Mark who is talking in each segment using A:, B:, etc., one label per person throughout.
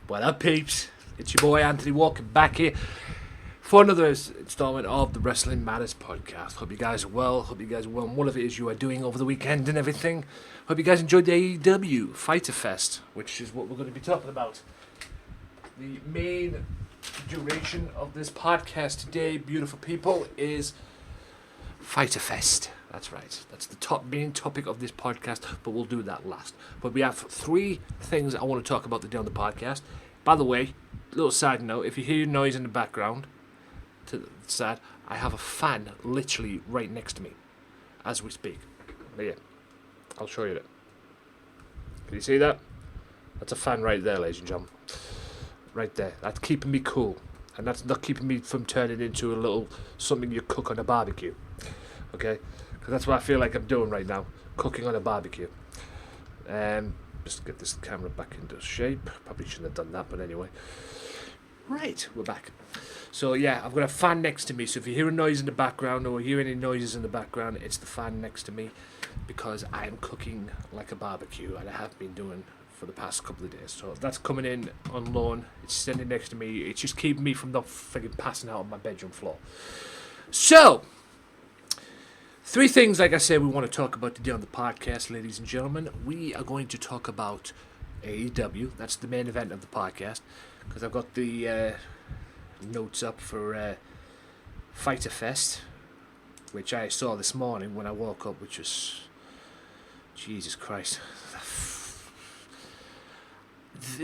A: What up, peeps? It's your boy Anthony Walker back here for another installment of the Wrestling Matters podcast. Hope you guys are well. Hope you guys are well. And whatever it is you are doing over the weekend and everything. Hope you guys enjoyed the AEW Fyter Fest, which is what we're going to be talking about. The main duration of this podcast today, beautiful people, is Fyter Fest. That's right. That's the main topic of this podcast, but we'll do that last. But we have three things I want to talk about today on the podcast. By the way, little side note, if you hear noise in the background, to the side, I have a fan literally right next to me as we speak. But yeah, I'll show you that. Can you see that? That's a fan right there, ladies and gentlemen. Right there. That's keeping me cool. And that's not keeping me from turning into a little something you cook on a barbecue. Okay? Because that's what I feel like I'm doing right now. Cooking on a barbecue. Just get this camera back into shape. Probably shouldn't have done that, but anyway. Right, we're back. So yeah, I've got a fan next to me. So if you hear a noise in the background or hear any noises in the background, it's the fan next to me. Because I am cooking like a barbecue. And I have been doing for the past couple of days. So that's coming in on loan. It's standing next to me. It's just keeping me from not friggin' passing out on my bedroom floor. So, three things, like I said, we want to talk about today on the podcast, ladies and gentlemen. We are going to talk about AEW. That's the main event of the podcast. Because I've got the notes up for Fyter Fest, which I saw this morning when I woke up, which was... Jesus Christ.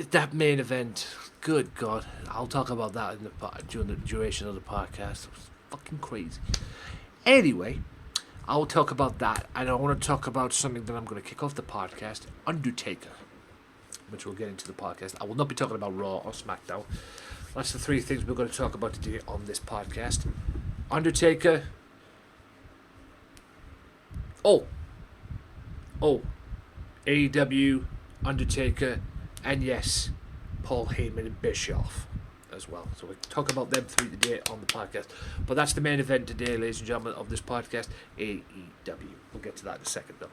A: That main event, good God. I'll talk about that during the duration of the podcast. It was fucking crazy. Anyway... I'll talk about that, and I want to talk about something that I'm going to kick off the podcast, Undertaker, which we'll get into the podcast. I will not be talking about Raw or SmackDown. That's the three things we're going to talk about today on this podcast. Undertaker. AEW, Undertaker, and yes, Paul Heyman and Bischoff as well. So we'll talk about them three today on the podcast. But that's the main event today, ladies and gentlemen, of this podcast, AEW. We'll get to that in a second, though.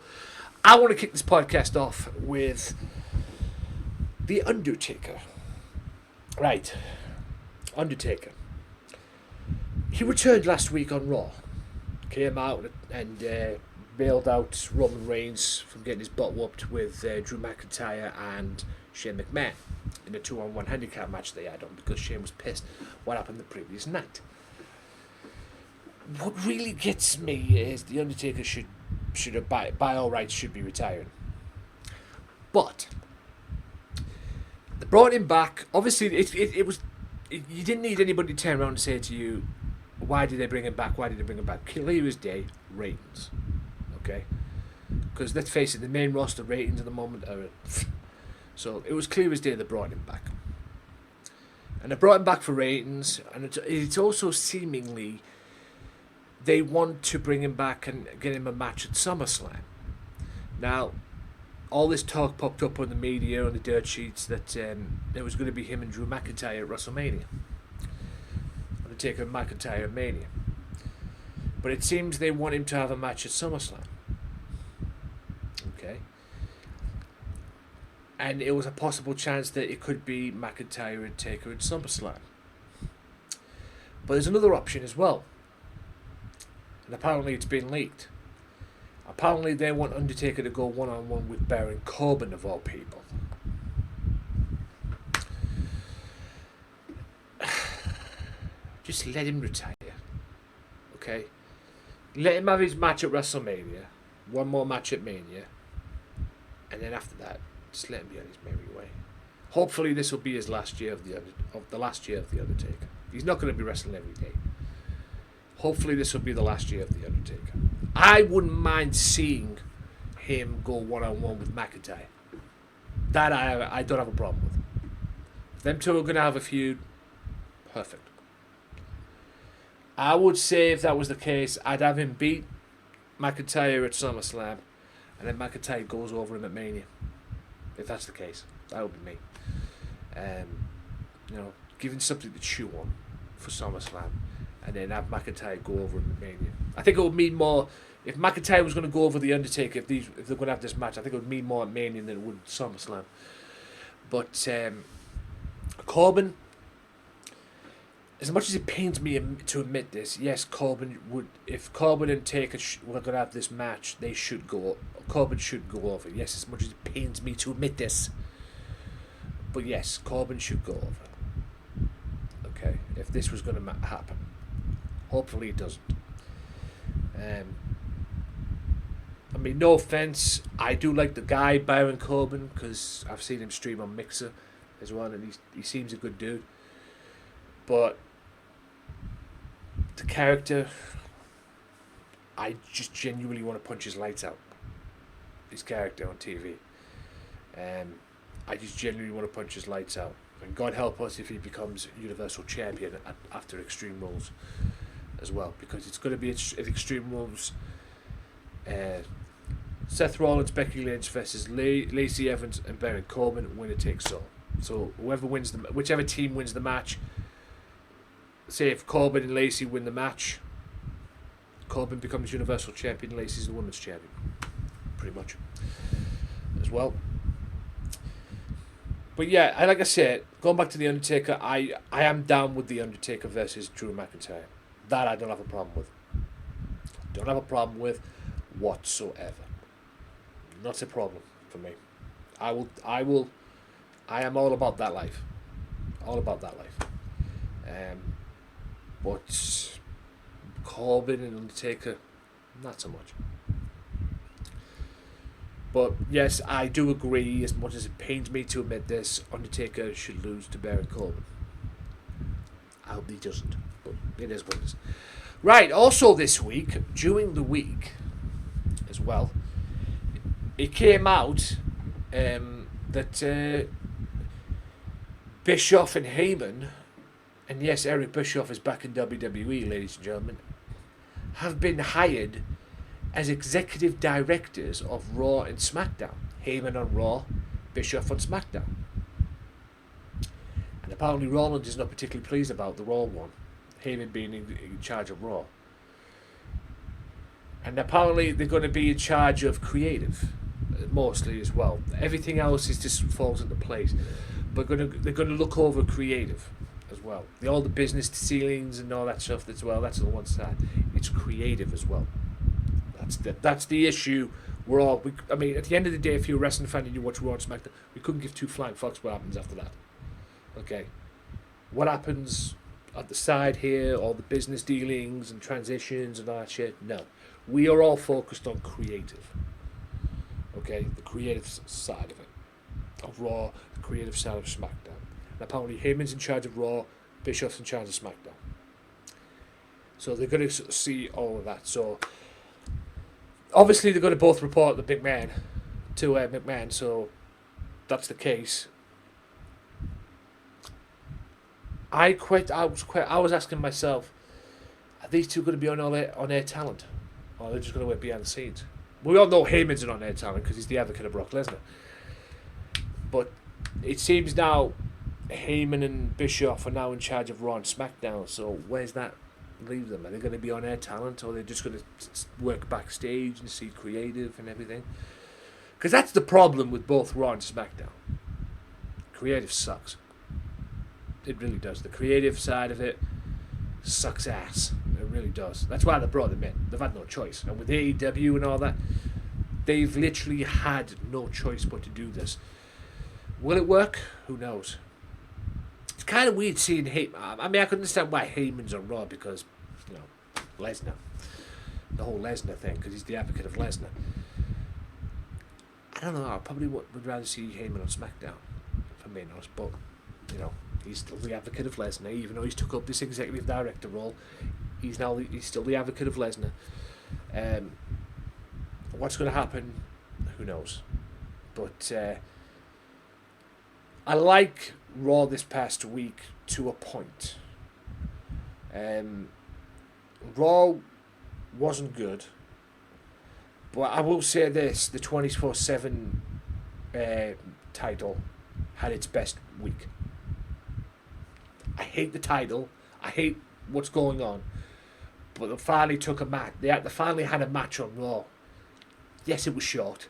A: I want to kick this podcast off with The Undertaker. Right. Undertaker. He returned last week on Raw. Came out and bailed out Roman Reigns from getting his butt whooped with Drew McIntyre and Shane McMahon in a 2-on-1 handicap match they had on because Shane was pissed what happened the previous night. What really gets me is the Undertaker should have by all rights should be retiring. But they brought him back. Obviously, it was you didn't need anybody to turn around and say to you, why did they bring him back? Why did they bring him back? Clear as day, ratings. Okay, because let's face it, the main roster ratings at the moment are. So it was clear as day they brought him back. And they brought him back for ratings, and it's also seemingly they want to bring him back and get him a match at Summerslam. Now, all this talk popped up on the media, on the dirt sheets, that it was going to be him and Drew McIntyre at WrestleMania. Undertaker and McIntyre at Mania. But it seems they want him to have a match at SummerSlam. Okay. And it was a possible chance that it could be McIntyre and Taker at SummerSlam. But there's another option as well. And apparently it's been leaked. Apparently they want Undertaker to go one-on-one with Baron Corbin, of all people. Just let him retire. Okay? Let him have his match at WrestleMania. One more match at Mania. And then after that, just let him be on his merry way. Hopefully, this will be his last year of the last year of the Undertaker. He's not going to be wrestling every day. Hopefully, this will be the last year of the Undertaker. I wouldn't mind seeing him go one-on-one with McIntyre. That I don't have a problem with. If them two are going to have a feud, perfect. I would say if that was the case, I'd have him beat McIntyre at SummerSlam, and then McIntyre goes over him at Mania. If that's the case, that would be me. Giving something to chew on for SummerSlam, and then have McIntyre go over him at Mania. I think it would mean more if McIntyre was going to go over the Undertaker. If they're going to have this match, I think it would mean more at Mania than it would SummerSlam. But Corbin, as much as it pains me to admit this, yes, Corbin would. If Corbin and Taker were going to have this match, they should go. Corbin should go over. Yes, as much as it pains me to admit this, but yes, Corbin should go over. Okay, if this was going to happen, hopefully it doesn't. I mean, no offense, I do like the guy Baron Corbin because I've seen him stream on Mixer as well, and he seems a good dude. But the character, I just genuinely want to punch his lights out. His character on TV. I just genuinely want to punch his lights out. And God help us if he becomes Universal Champion after Extreme Rules as well. Because it's going to be at Extreme Rules. Seth Rollins, Becky Lynch versus Lacey Evans and Baron Corbin. Winner takes all. So whichever team wins the match. Say if Corbin and Lacey win the match, Corbin becomes Universal Champion, Lacey's the Women's Champion. Pretty much. As well. But yeah, like I said, going back to The Undertaker, I am down with The Undertaker versus Drew McIntyre. That I don't have a problem with. Don't have a problem with whatsoever. Not a problem for me. I am all about that life. All about that life. But Corbin and Undertaker, not so much. But yes, I do agree, as much as it pains me to admit this, Undertaker should lose to Baron Corbin. I hope he doesn't, but it is what it is. Right, also this week, during the week as well, it came out that Bischoff and Heyman, and yes, Eric Bischoff is back in WWE, ladies and gentlemen, have been hired as executive directors of Raw and SmackDown. Heyman on Raw, Bischoff on SmackDown. And apparently Rollins is not particularly pleased about the Raw one, Heyman being in charge of Raw. And apparently they're going to be in charge of creative, mostly as well. Everything else just falls into place. But they're going to look over creative as well. All the business ceilings and all that stuff as well, that's on one side. It's creative as well. That's the issue. I mean, at the end of the day, if you're a wrestling fan and you watch Raw and SmackDown, we couldn't give two flying fucks what happens after that. Okay. What happens at the side here, all the business dealings and transitions and all that shit? No. We are all focused on creative. Okay? The creative side of it. Of Raw, the creative side of SmackDown. And apparently Heyman's in charge of Raw, Bischoff's in charge of SmackDown. So they're going to see all of that. So obviously they're going to both report the McMahon to McMahon, so that's the case. I was asking myself, are these two going to be on air talent, or are they just going to wait behind the scenes? We all know Heyman's an on-air talent because he's the advocate of Brock Lesnar. But it seems now Heyman and Bischoff are now in charge of Raw and SmackDown. So where's that leave them? Are they going to be on-air talent, or are they just going to work backstage and see creative and everything? Because that's the problem with both Raw and SmackDown. Creative sucks. It really does. The creative side of it sucks ass. It really does. That's why they brought them in. They've had no choice. And with AEW and all that, they've literally had no choice but to do this. Will it work? Who knows? It's kind of weird seeing Heyman. I mean, I can understand why Heyman's on Raw because, Lesnar. The whole Lesnar thing, because he's the advocate of Lesnar. I don't know. I probably would rather see Heyman on SmackDown, if I'm being honest. But, he's still the advocate of Lesnar, even though he's took up this executive director role. He's still the advocate of Lesnar. What's going to happen? Who knows? But I like Raw this past week to a point. Raw wasn't good, but I will say this: the 24/7 title had its best week. I hate the title. I hate what's going on. But they finally took a match. They finally had a match on Raw. Yes, it was short.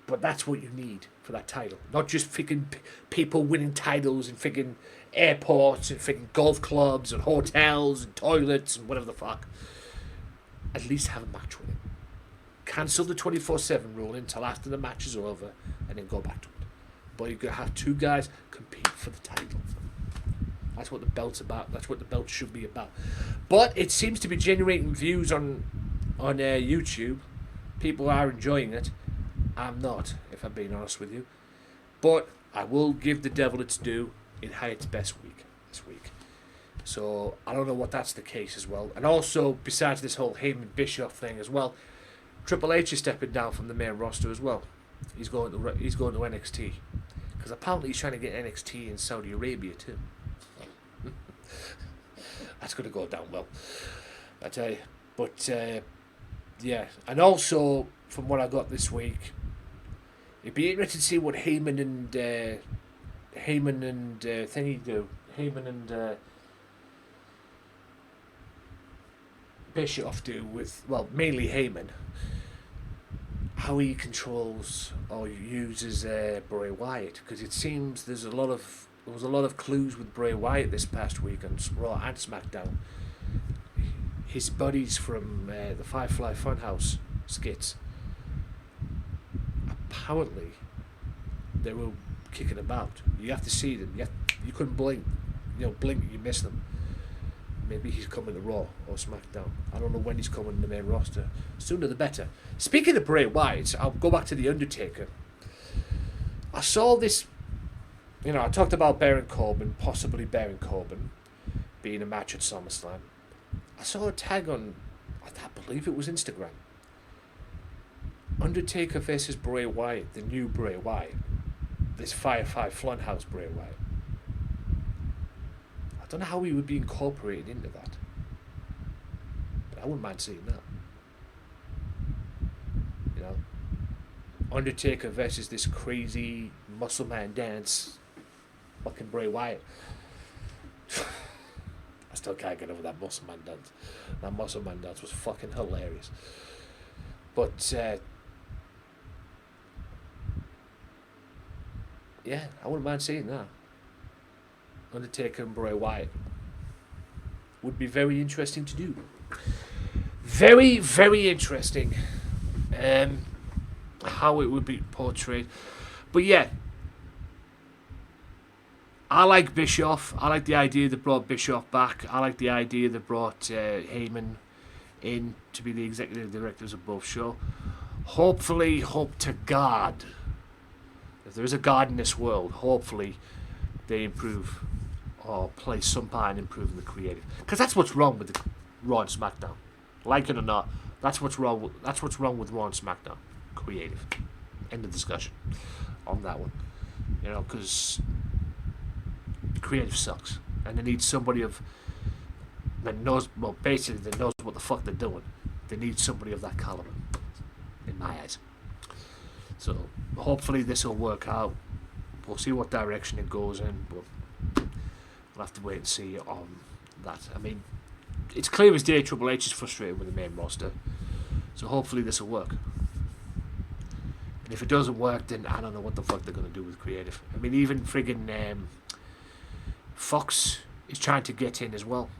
A: But that's what you need. for that title. Not just freaking people winning titles in freaking airports and freaking golf clubs and hotels and toilets and whatever the fuck. At least have a match with him. Cancel the 24/7 rule until after the match is over and then go back to it. But you're going to have two guys compete for the title. That's what the belt's about. That's what the belt should be about. But it seems to be generating views on YouTube. People are enjoying it. I'm not, if I'm being honest with you. But I will give the devil its due. It had its best week this week. So I don't know what that's the case as well. And also, besides this whole Heyman Bischoff thing as well, Triple H is stepping down from the main roster as well. He's going to NXT. Because apparently he's trying to get NXT in Saudi Arabia too. That's going to go down well, I tell you. But yeah, and also from what I got this week, it'd be interesting to see what Heyman and thingy do. Heyman and Bischoff do with, well, mainly Heyman. How he controls or uses Bray Wyatt, because it seems there was a lot of clues with Bray Wyatt this past week on Raw and SmackDown. His buddies from the Firefly Funhouse skits, apparently they were kicking about. You have to see them. You couldn't blink. Blink, you miss them. Maybe he's coming to Raw or SmackDown. I don't know when he's coming to the main roster. Sooner the better. Speaking of Bray Wyatt, I'll go back to the Undertaker. I saw this. I talked about possibly Baron Corbin being a match at SummerSlam. I saw a tag on, I believe it was Instagram. Undertaker versus Bray Wyatt, the new Bray Wyatt. This Firefly Funhouse Bray Wyatt. I don't know how he would be incorporated into that. But I wouldn't mind seeing that. Undertaker versus this crazy muscle man dance. Fucking Bray Wyatt. I still can't get over that muscle man dance. That muscle man dance was fucking hilarious. But yeah, I wouldn't mind seeing that. Undertaker and Bray Wyatt would be very interesting to do. Very, very interesting. How it would be portrayed. But yeah, I like Bischoff. I like the idea they brought Bischoff back. I like the idea they brought Heyman in to be the executive directors of both shows. Hopefully, hope to God, if there is a God in this world, hopefully they improve or play some part in improving the creative. Because that's what's wrong with the Raw and SmackDown. Like it or not, that's what's wrong with Raw and SmackDown. Creative. End of discussion on that one. Because creative sucks, and they need somebody that knows what the fuck they're doing. They need somebody of that caliber, in my eyes. So hopefully this will work out. We'll see what direction it goes in, but we'll have to wait and see on that. I mean, it's clear as day Triple H is frustrated with the main roster, so hopefully this will work. And if it doesn't work, then I don't know what the fuck they're going to do with creative. I mean, even friggin' Fox is trying to get in as well.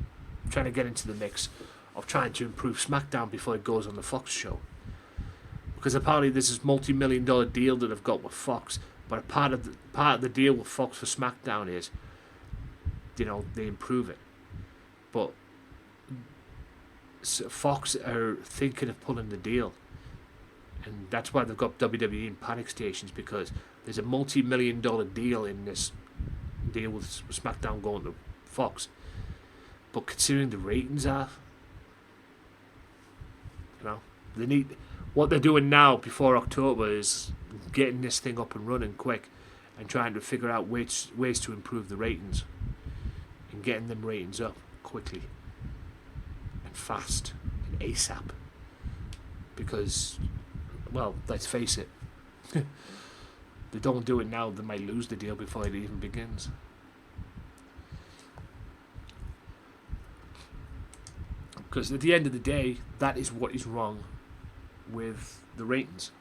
A: Trying to get into the mix of trying to improve SmackDown before it goes on the Fox show. Because apparently there's this multi-million-dollar deal that I've got with Fox. But part of the deal with Fox for SmackDown is, they improve it. But Fox are thinking of pulling the deal. And that's why they've got WWE in panic stations, because there's a multi-million-dollar deal in this deal with SmackDown going to Fox. But considering the ratings are, they need, what they're doing now before October is getting this thing up and running quick and trying to figure out ways to improve the ratings and getting them ratings up quickly and fast and ASAP. Because, well, let's face it, they don't do it now, they might lose the deal before it even begins. Because at the end of the day, that is what is wrong with the ratings.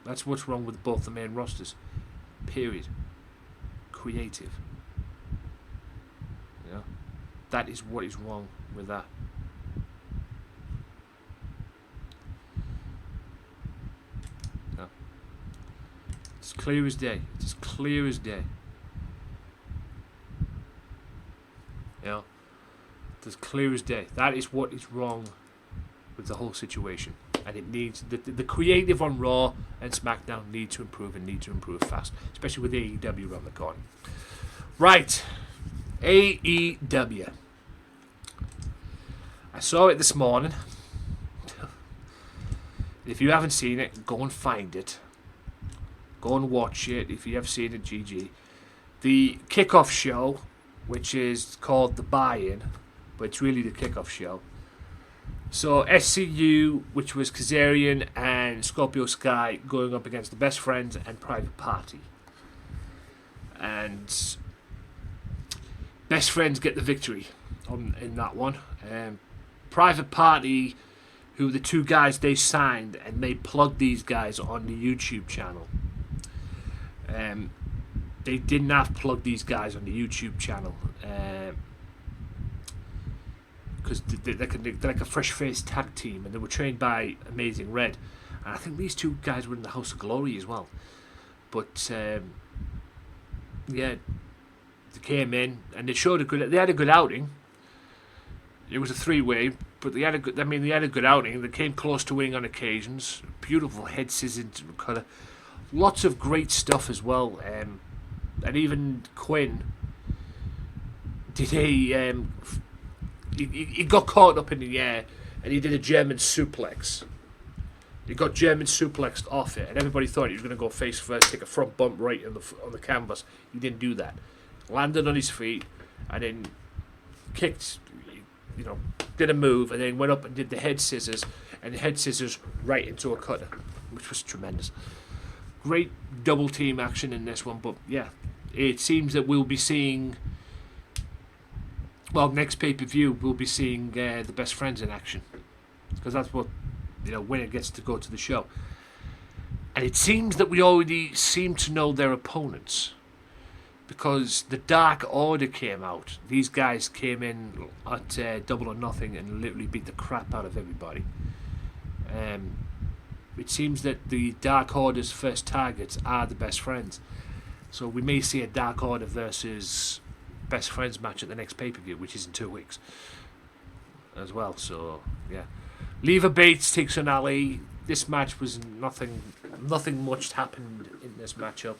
A: That's what's wrong with both the main rosters. Period. Creative. You know, that is what is wrong with that. You know, it's clear as day. It's as clear as day. You know, it's as clear as day. That is what is wrong with the whole situation. And it needs the creative on Raw and SmackDown need to improve fast, especially with AEW around the corner. Right, AEW. I saw it this morning. If you haven't seen it, go and find it. Go and watch it. If you have seen it, GG. The kickoff show, which is called the Buy-In, but it's really the kickoff show. So SCU, which was Kazarian and Scorpio Sky, going up against the Best Friends and Private Party. And Best Friends get the victory in that one. Private Party, who the two guys they signed, and they plugged these guys on the YouTube channel. They did not plug these guys on the YouTube channel. Because they're like a fresh-faced tag team, and they were trained by Amazing Red, and I think these two guys were in the House of Glory as well. But yeah, they came in and they showed they had a good outing. It was a three-way, but they had a good outing. They came close to winning on occasions. Beautiful head scissors colour, lots of great stuff as well. And even Quinn did He got caught up in the air and he did a German suplex. He got German suplexed off it, and everybody thought he was going to go face first, take a front bump right on the canvas. He didn't do that. Landed on his feet and then kicked, did a move, and then went up and did the head scissors, and the head scissors right into a cutter, which was tremendous. Great double team action in this one, but yeah, it seems that we'll be seeing. Well, next pay-per-view, we'll be seeing the Best Friends in action. Because that's what, winner gets to go to the show. And it seems that we already seem to know their opponents. Because the Dark Order came out. These guys came in at Double or Nothing and literally beat the crap out of everybody. It seems that the Dark Order's first targets are the Best Friends. So we may see a Dark Order versus Best Friends match at the next pay-per-view, which is in 2 weeks as well. So yeah, Leva Bates takes on Allie. This match was nothing much happened in this matchup,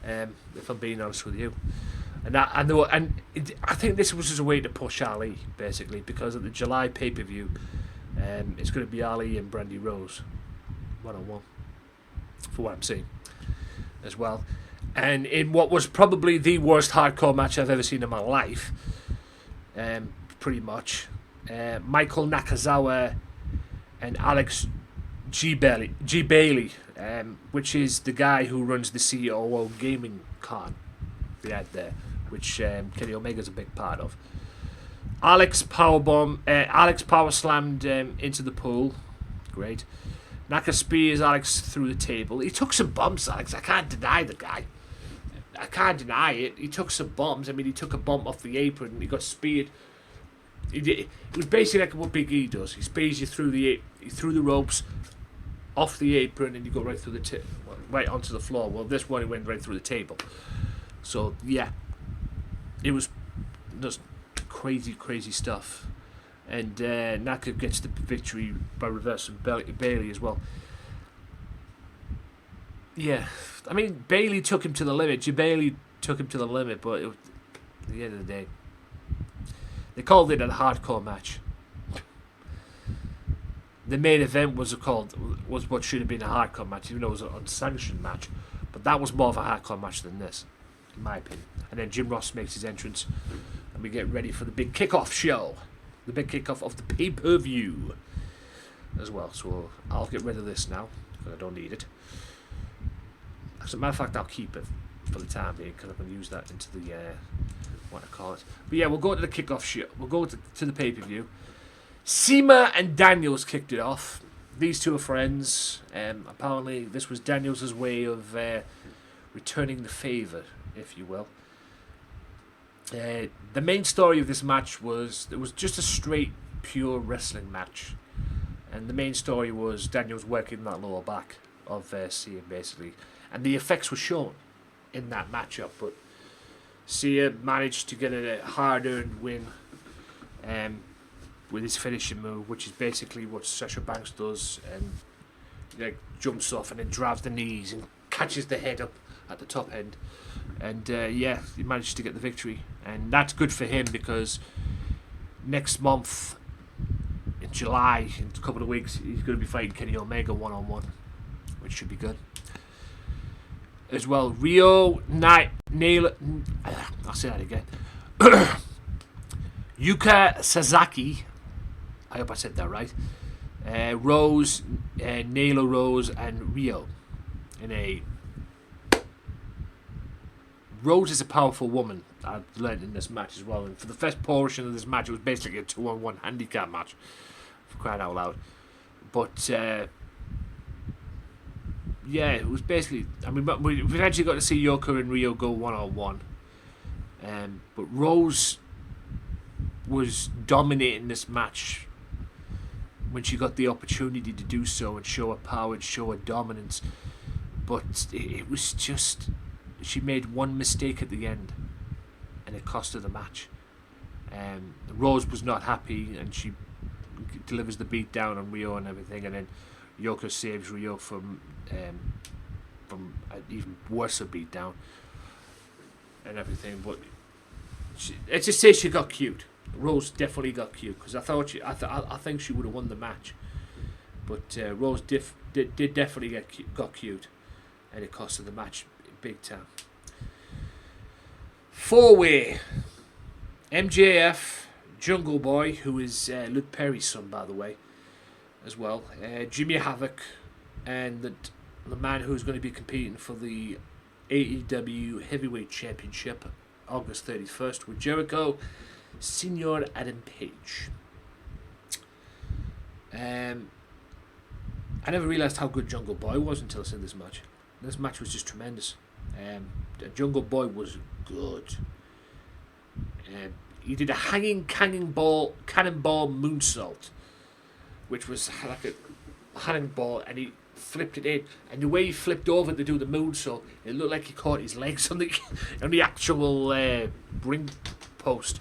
A: if I'm being honest with you. I think this was just a way to push Allie, basically, because at the July pay-per-view, it's going to be Allie and Brandy Rose one-on-one, for what I'm seeing as well. And in what was probably the worst hardcore match I've ever seen in my life, pretty much, Michael Nakazawa and Alex jebailey, which is the guy who runs the COO Gaming Con they had there, which Kenny Omega's a big part of. Alex power slammed into the pool. Great. Naka spears Alex through the table. He took some bumps, Alex. I can't deny the guy. I can't deny it. He took some bumps. I mean, he took a bump off the apron and he got speared. It was basically like what Big E does. He spears you through the ropes, off the apron, and you go right through right onto the floor. Well, this one he went right through the table. So yeah, it was just crazy stuff. And Naka gets the victory by reversing Bailey as well. Yeah, I mean, Bailey took him to the limit. jebailey took him to the limit, but at the end of the day, they called it a hardcore match. The main event was what should have been a hardcore match, even though it was an unsanctioned match. But that was more of a hardcore match than this, in my opinion. And then Jim Ross makes his entrance, and we get ready for the big kickoff show. The big kickoff of the pay-per-view as well. So I'll get rid of this now, because I don't need it. As a matter of fact, I'll keep it for the time being, because I'm going to use that into the, what I call it. But yeah, we'll go to the kickoff show. We'll go to the pay-per-view. Cima and Daniels kicked it off. These two are friends. Apparently, this was Daniels' way of returning the favour, if you will. The main story of this match was it was just a straight, pure wrestling match, and the main story was Daniel's working that lower back of Sia, basically, and the effects were shown in that matchup, but Sia managed to get a hard-earned win with his finishing move, which is basically what Sasha Banks does, and jumps off and then drives the knees and catches the head up at the top end, and he managed to get the victory, and that's good for him because next month in July, in a couple of weeks, he's going to be fighting Kenny Omega one-on-one, which should be good. As well, Riho, nyla, I'll say that again. Yuka Sasaki, I hope I said that right. Rose, Nyla Rose, and Riho. Rose is a powerful woman, I've learned in this match as well. And for the first portion of this match, it was basically a 2-on-1 handicap match, for crying out loud. But it was basically. I mean, we eventually got to see Yuka and Riho go one-on-one. But Rose was dominating this match when she got the opportunity to do so and show her power and show her dominance. But it was just, she made one mistake at the end and it cost her the match. Rose was not happy and she delivers the beat down on Riho and everything, and then Yuka saves Riho from an even worse beat down and everything. But let's just say she got cute. Rose definitely got cute because I think she would have won the match, but Rose did definitely got cute, and it cost her the match big time. 4-way, MJF, Jungle Boy, who is Luke Perry's son, by the way, as well. Jimmy Havoc, and the man who's going to be competing for the AEW Heavyweight Championship August 31st with Jericho, Senior Adam Page. I never realised how good Jungle Boy was until I seen this match. This match was just tremendous. Jungle Boy was good. He did a hanging cannonball moonsault, which was like a cannonball, and he flipped it in. And the way he flipped over to do the moonsault, it looked like he caught his legs on the actual ring post.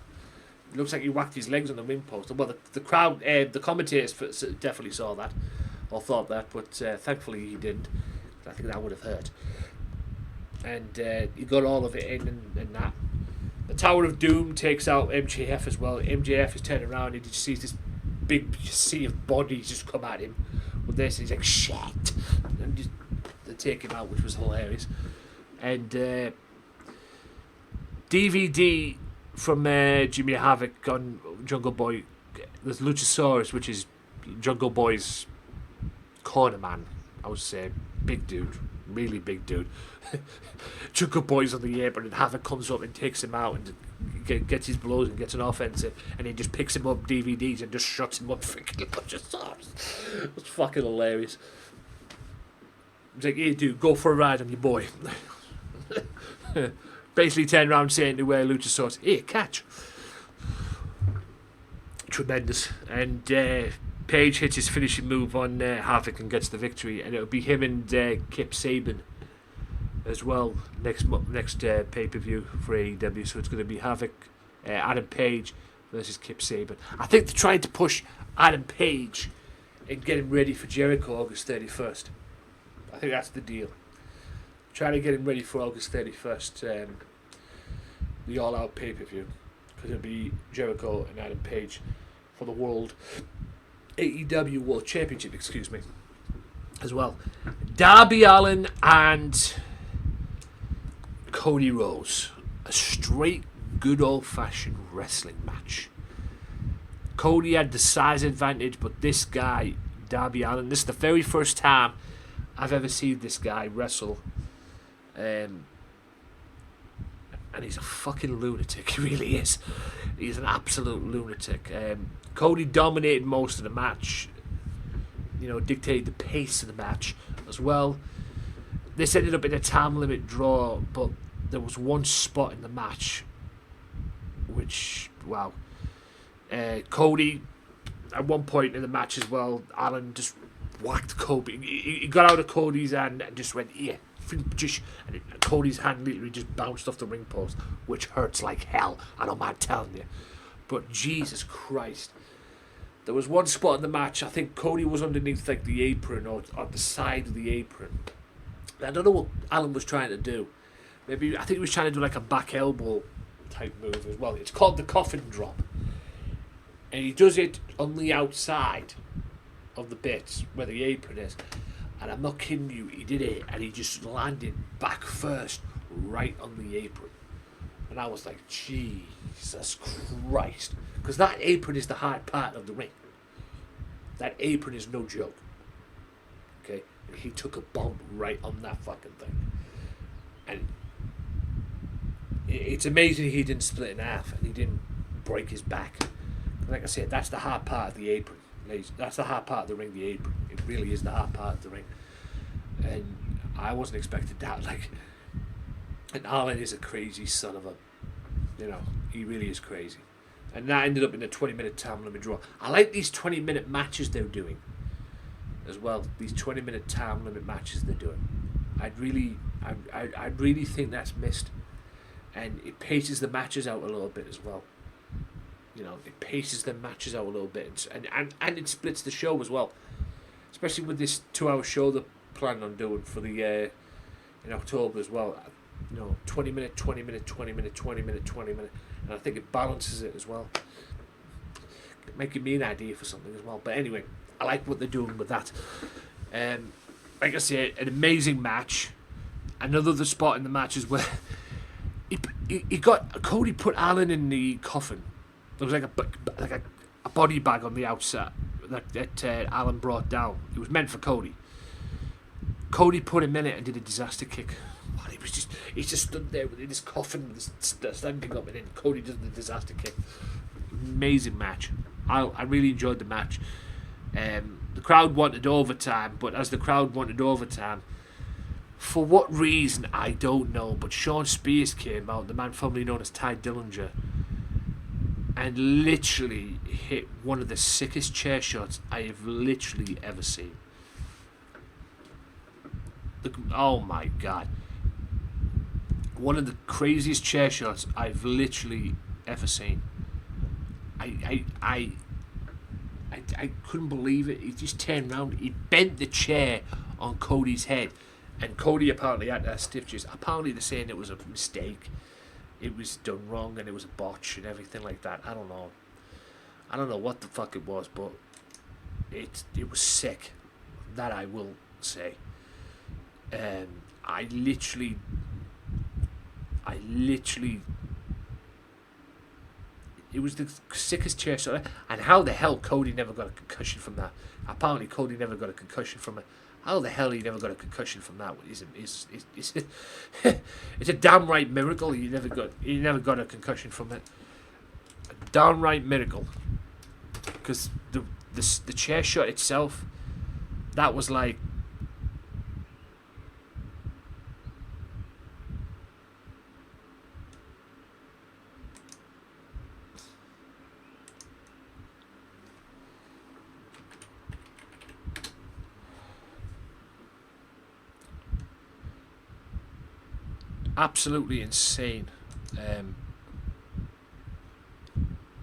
A: It looks like he whacked his legs on the ring post. Well, the crowd, the commentators definitely saw that, or thought that, but thankfully he didn't. I think that would have hurt. And he got all of it in and that. The Tower of Doom takes out MJF as well. MJF is turning around and he just sees this big sea of bodies just come at him with this, and he's like, shit! And just, they take him out, which was hilarious. And DVD from Jimmy Havoc on Jungle Boy. There's Luchasaurus, which is Jungle Boy's corner man, I would say. Big dude, really big dude. Jungle Boy's on the apron and Havoc comes up and takes him out and gets his blows and gets an offensive, and he just picks him up DVDs and just shuts him up freaking Luchasaurus. It was fucking hilarious. He's like, hey dude, go for a ride on your boy. Basically turned around saying to Luchasaurus, hey, catch. Tremendous. And Page hits his finishing move on Havoc and gets the victory, and it'll be him and Kip Sabian as well next pay-per-view for AEW. So it's going to be Havoc, Adam Page versus Kip Sabian. I think they're trying to push Adam Page and get him ready for Jericho August 31st. I think that's the deal. Trying to get him ready for August 31st, the all-out pay-per-view, because it'll be Jericho and Adam Page for the AEW World Championship, as well. Darby Allin and Cody Rhodes. A straight, good old-fashioned wrestling match. Cody had the size advantage, but this guy, Darby Allin, this is the very first time I've ever seen this guy wrestle. And he's a fucking lunatic. He really is. He's an absolute lunatic. Cody dominated most of the match, dictated the pace of the match as well. This ended up in a time limit draw, but there was one spot in the match which, wow. Cody, at one point in the match as well, Alan just whacked Cody. He got out of Cody's hand and just went, here. And Cody's hand literally just bounced off the ring post, which hurts like hell. I don't mind telling you. But Jesus Christ. There was one spot in the match, I think Cody was underneath like the apron or on the side of the apron. I don't know what Alan was trying to do. I think he was trying to do like a back elbow type move as well. It's called the coffin drop. And he does it on the outside of the bits where the apron is. And I'm not kidding you, he did it and he just landed back first right on the apron. And I was like, Jesus Christ. Because that apron is the hard part of the ring. That apron is no joke. Okay? And he took a bump right on that fucking thing. And it's amazing he didn't split in half and he didn't break his back. Like I said, that's the hard part of the apron. That's the hard part of the ring, the apron. It really is the hard part of the ring. And I wasn't expecting that. Like, and Alan is a crazy son of a... You know, he really is crazy. And that ended up in a 20-minute time limit draw. I like these 20-minute matches they're doing as well. These 20-minute time limit matches they're doing. I really think that's missed. And it paces the matches out a little bit as well. You know, it paces the matches out a little bit. And it splits the show as well. Especially with this 2-hour show they're planning on doing for the in October as well. You know, 20-minute, 20-minute, 20-minute, 20-minute, 20-minute. And I think it balances it as well. Making me an idea for something as well. But anyway, I like what they're doing with that. Like I said, an amazing match. Another spot in the match is where he got Cody put Alan in the coffin. There was like a body bag on the outside that Alan brought down. It was meant for Cody. Cody put him in it and did a disaster kick. He just stood there in his coffin, standing up, and then Cody does the disaster kick. Amazing match. I really enjoyed the match. The crowd wanted overtime, but as the crowd wanted overtime, for what reason I don't know, but Sean Spears came out, the man formerly known as Ty Dillinger, and literally hit one of the sickest chair shots I have literally ever seen. Oh my God. One of the craziest chair shots I've literally ever seen. I couldn't believe it. He just turned around. He bent the chair on Cody's head. And Cody apparently had to stiff chest. Apparently they're saying it was a mistake. It was done wrong and it was a botch and everything like that. I don't know. I don't know what the fuck it was, but it was sick. That I will say. I literally it was the sickest chair shot. And how the hell Cody never got a concussion from that? Apparently Cody never got a concussion from it. How the hell he never got a concussion from that? It's a damn right miracle he never got a concussion from it. A downright miracle. Because the chair shot itself, that was like, absolutely insane.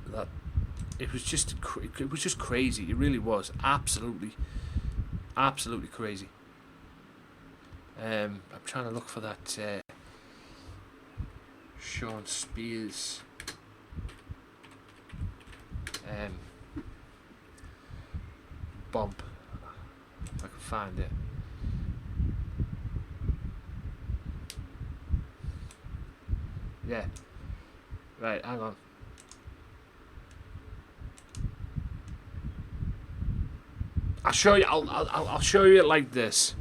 A: That it was just crazy. It really was absolutely crazy. I'm trying to look for that Sean Spears bump, if I can find it. Yeah. Right, hang on. I'll show you. I'll show you it like this.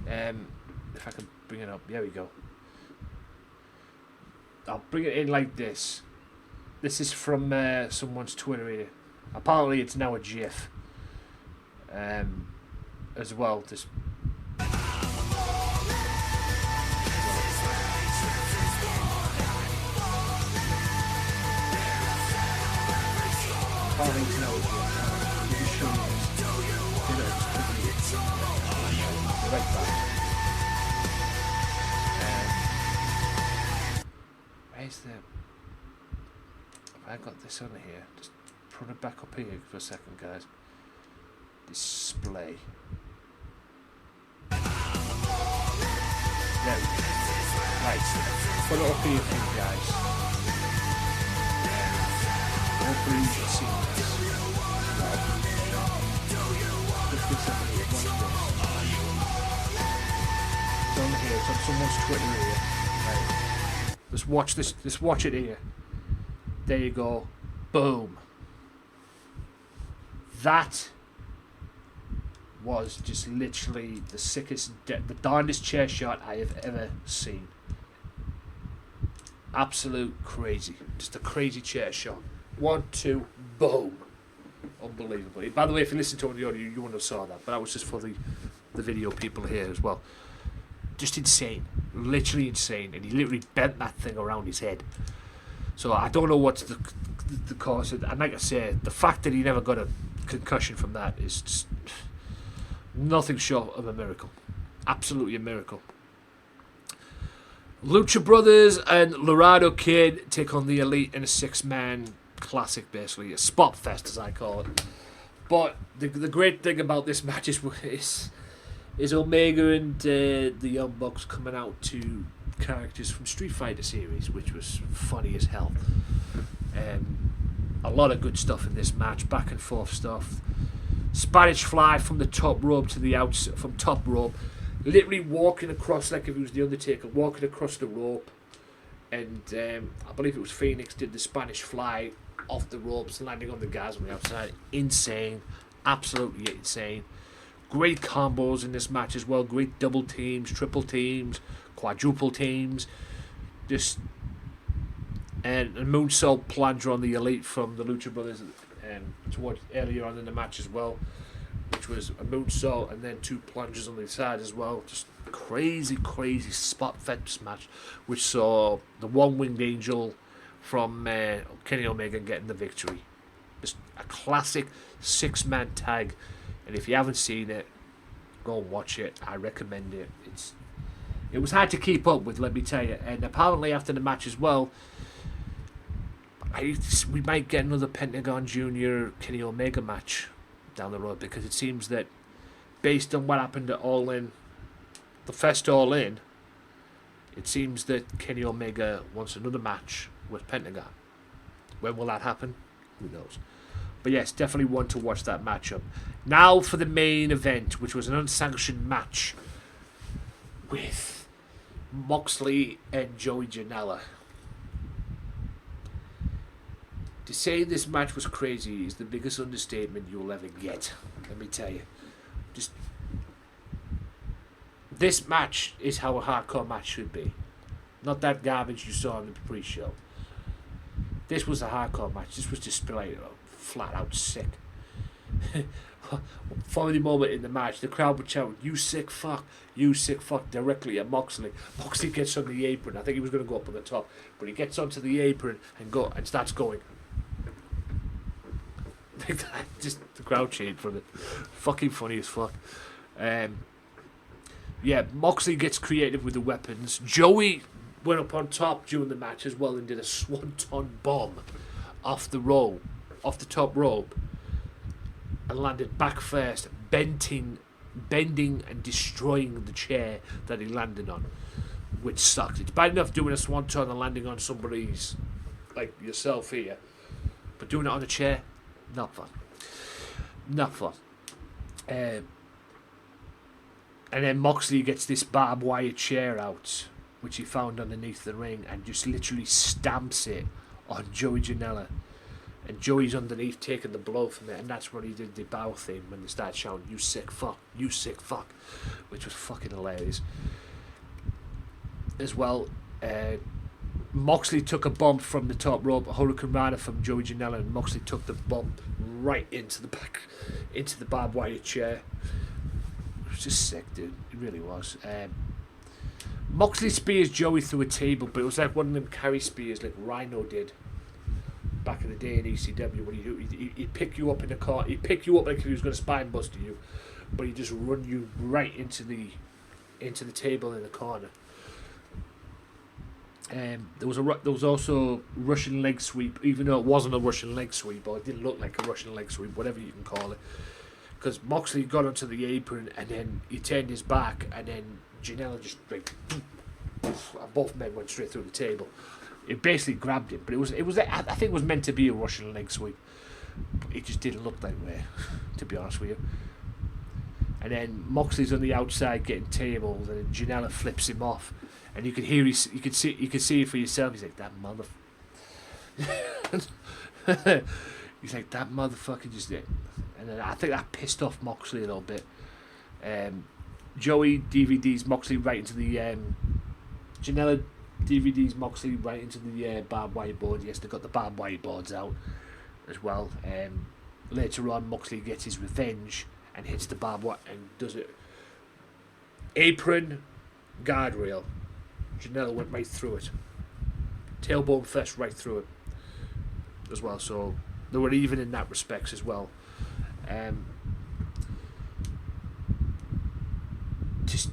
A: If I can bring it up. There we go. I'll bring it in like this. This is from someone's Twitter here. Apparently, it's now a GIF. As well. This. need to know is what. Let me show you this. Right back. Where's the... Have I got this on here? Just put it back up here for a second, guys. Display. There we go. Right, put it up here for you guys. Hopefully you can see this. Right. Put this up here, watch this. It's on here, it's on someone's Twitter here. Right. Let's watch this, let's watch it here. There you go. Boom. That was just literally the sickest, the darndest chair shot I have ever seen. Absolute crazy. Just a crazy chair shot. 1, 2, boom. Unbelievable. By the way, if you listen to it on the audio, you wouldn't have saw that, but that was just for the video people here as well. Just insane. Literally insane. And he literally bent that thing around his head. So I don't know what's the cause of it. And like I said, the fact that he never got a concussion from that is just nothing short of a miracle. Absolutely a miracle. Lucha Brothers and Laredo Kid take on the Elite in a 6-man classic, basically. A spot fest, as I call it. But the great thing about this match is Omega and the Young Bucks coming out to characters from Street Fighter series, which was funny as hell. A lot of good stuff in this match, back and forth stuff. Spanish fly from the top rope to the outside, from top rope, literally walking across like if he was the Undertaker, walking across the rope. And I believe it was Phoenix did the Spanish fly off the ropes, landing on the guys on the outside. Insane, absolutely insane. Great combos in this match as well. Great double teams, triple teams, quadruple teams. Just and a moonsault plunger on the Elite from the Lucha Brothers towards earlier on in the match as well, which was a moonsault and then 2 plungers on the side as well. Just crazy spot fest match, which saw the One-Winged Angel from Kenny Omega getting the victory. Just a classic 6-man tag. And if you haven't seen it, go and watch it. I recommend it. It was hard to keep up with, let me tell you. And apparently after the match as well, we might get another Pentagon Jr. Kenny Omega match down the road, because it seems that based on what happened at All In, the first All In, it seems that Kenny Omega wants another match with Pentagon. When will that happen? Who knows? But yes, definitely one to watch that matchup. Now for the main event, which was an unsanctioned match with Moxley and Joey Janela. To say this match was crazy is the biggest understatement you'll ever get. Let me tell you. Just this match is how a hardcore match should be. Not that garbage you saw in the pre-show. This was a hardcore match. This was just like flat out sick. Following the moment in the match, the crowd would shout, "You sick fuck, you sick fuck," directly at Moxley. Moxley gets on the apron. I think he was going to go up on the top, but he gets onto the apron and starts going. Just the crowd cheered from it. Fucking funny as fuck. Yeah, Moxley gets creative with the weapons. Joey went up on top during the match as well and did a swanton bomb off the top rope, and landed back first, bending and destroying the chair that he landed on, which sucked. It's bad enough doing a swanton and landing on somebody's, like yourself here, but doing it on a chair, not fun. And then Moxley gets this barbed wire chair out, which he found underneath the ring, and just literally stamps it on Joey Janela. And Joey's underneath taking the blow from it, and that's where he did the bow thing when they started shouting, "You sick fuck, you sick fuck," which was fucking hilarious. As well, Moxley took a bump from the top rope, a Hurricane Rana from Joey Janela, and Moxley took the bump right into the back, into the barbed wire chair. It was just sick, dude. It really was. Moxley spears Joey through a table, but it was like one of them carry spears like Rhino did. back in the day in ECW, when he'd pick you up in the car, he'd pick you up like if he was going to spine bust you, but he'd just run you right into the table in the corner. There was also Russian leg sweep, even though it wasn't a Russian leg sweep, or it didn't look like a Russian leg sweep, whatever you can call it. Because Moxley got onto the apron and then he turned his back, and then janela just like, both men went straight through the table. It basically grabbed him, but it was I think it was meant to be a Russian leg sweep. It just didn't look that way, to be honest with you. And then Moxley's on the outside getting tabled, and janela flips him off. And you could hear, you could see it for yourself. He's like, that He's like, that motherfucker just did. And then I think that pissed off Moxley a little bit. Joey DVDs Moxley right into the janela DVDs Moxley right into the barbed wire board. Yes, they got the barbed wire boards out as well. Later on, Moxley gets his revenge and hits the barbed wire and does it. Apron, guardrail. Janela went right through it. Tailbone first right through it as well. So they were even in that respects as well. Just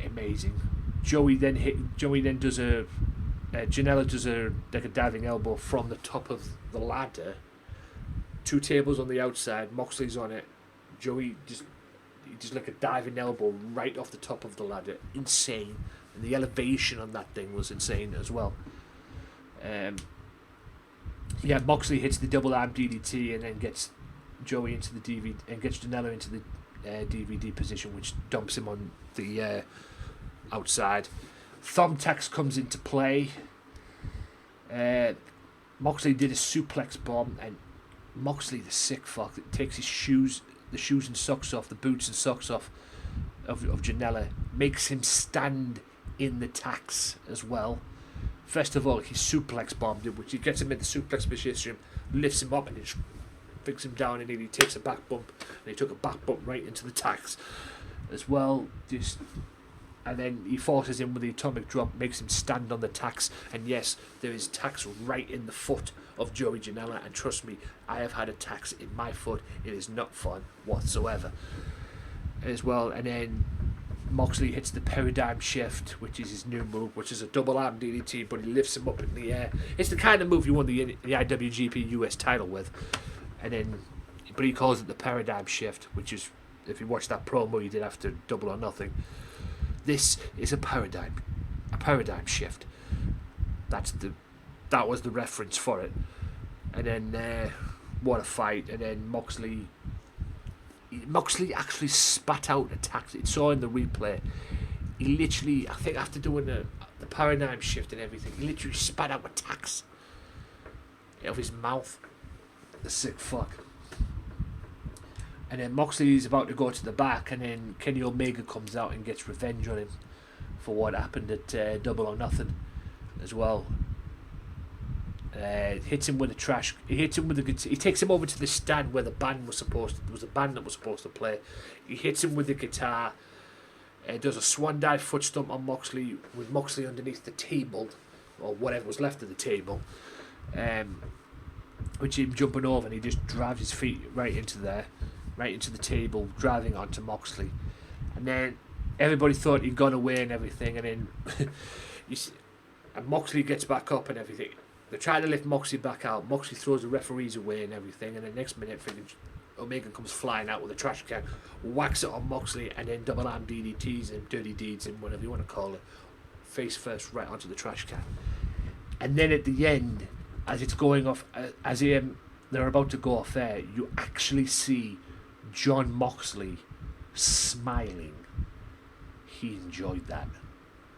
A: amazing. Joey then does a janela does a like a diving elbow from the top of the ladder. 2 tables on the outside. Moxley's on it. Joey just like a diving elbow right off the top of the ladder. Insane. And the elevation on that thing was insane as well. Moxley hits the double arm DDT and then gets Joey into the DVD and gets janela into the DVD position, which dumps him on the outside. Thumbtacks comes into play. Moxley did a suplex bomb, and Moxley, the sick fuck, takes the shoes and socks off, the boots and socks off of janela, makes him stand in the tacks as well. First of all, he suplex bombed him, which he gets him in the suplex position, lifts him up, and he just picks him down, and then he takes a back bump, and he took a back bump right into the tacks as well. And then he forces him with the atomic drop, makes him stand on the tacks, and yes, there is tacks right in the foot of Joey Janela, and trust me, I have had a tax in my foot. It is not fun whatsoever as well. And then Moxley hits the paradigm shift, which is his new move, which is a double arm DDT, but he lifts him up in the air. It's the kind of move you won the IWGP US title with. And then, but he calls it the paradigm shift, which is, if you watch that promo you did after Double or Nothing, this is a paradigm shift. That was the reference for it. And then what a fight! And then Moxley actually spat out attacks. It saw in the replay. He literally, I think after doing the paradigm shift and everything, he literally spat out attacks out of his mouth. The sick fuck. And then Moxley's about to go to the back, and then Kenny Omega comes out and gets revenge on him for what happened at Double or Nothing as well. Hits him with a trash. He hits him with a guitar. He takes him over to the stand where the band was supposed to. There was a band that was supposed to play. He hits him with the guitar. Does a swan dive foot stomp on Moxley with Moxley underneath the table, or whatever was left of the table. Which him jumping over, and he just drives his feet right into the table, driving onto Moxley. And then everybody thought he'd gone away and everything, and then and Moxley gets back up and everything. They try to lift Moxley back out. Moxley throws the referees away and everything, and the next minute Omega comes flying out with a trash can, whacks it on Moxley, and then double arm DDTs and dirty deeds and whatever you want to call it, face first right onto the trash can. And then at the end, as it's going off, as they're about to go off air, you actually see Jon Moxley smiling. He enjoyed that.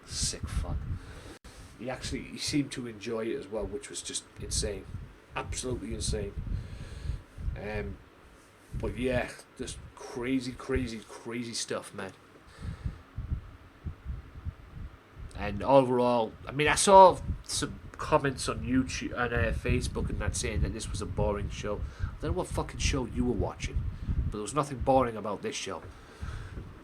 A: Sick fuck. He seemed to enjoy it as well, which was just insane. Absolutely insane. But yeah, just crazy stuff, man. And overall, I mean, I saw some comments on YouTube and Facebook and that saying that this was a boring show. I don't know what fucking show you were watching, but there was nothing boring about this show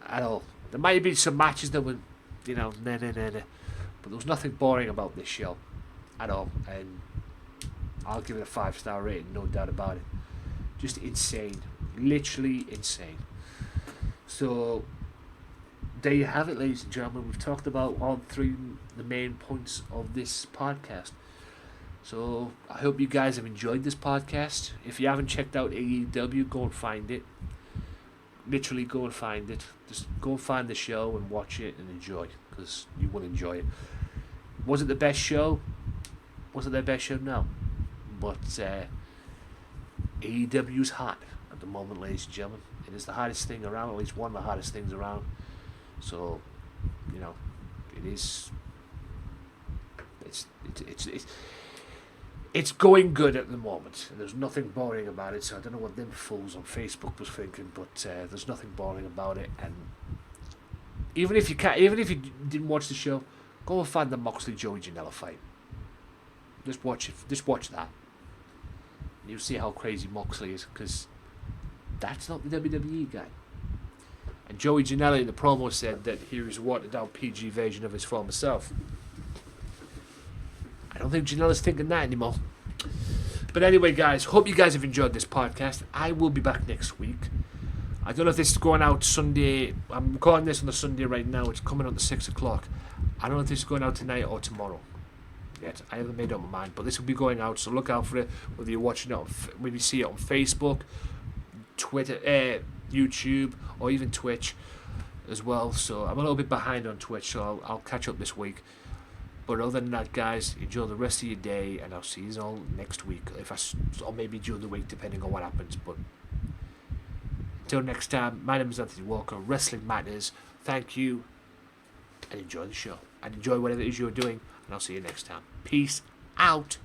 A: at all. There might have been some matches that were, but there was nothing boring about this show at all. And I'll give it a 5-star rating, no doubt about it. Just insane. Literally insane. So, there you have it, ladies and gentlemen. We've talked about all three the main points of this podcast. So, I hope you guys have enjoyed this podcast. If you haven't checked out AEW, go and find it. Literally go and find it. Just go and find the show and watch it and enjoy, because you will enjoy it. Was it the best show? Was it their best show? No. But AEW's hot at the moment, ladies and gentlemen. It is the hottest thing around, at least one of the hottest things around. So, you know, it is. It's going good at the moment. There's nothing boring about it. So I don't know what them fools on Facebook was thinking, but there's nothing boring about it. And even if you didn't watch the show, go and find the Moxley Joey Janela fight. Just watch it. Just watch that. You'll see how crazy Moxley is, because that's not the WWE guy. And Joey Janela in the promo said that he was a watered down PG version of his former self. I don't think Janela's thinking that anymore. But anyway, guys, hope you guys have enjoyed this podcast. I will be back next week. I don't know if this is going out Sunday. I'm recording this on the Sunday right now. It's coming on at 6 o'clock. I don't know if this is going out tonight or tomorrow yet. I haven't made up my mind. But this will be going out, so look out for it. Whether you're watching it on, maybe you see it on Facebook, Twitter, YouTube, or even Twitch as well. So I'm a little bit behind on Twitch, so I'll catch up this week. But other than that, guys, enjoy the rest of your day, and I'll see you all next week, or maybe during the week, depending on what happens. But until next time, my name is Anthony Walker. Wrestling Matters. Thank you, and enjoy the show, and enjoy whatever it is you're doing. And I'll see you next time. Peace out.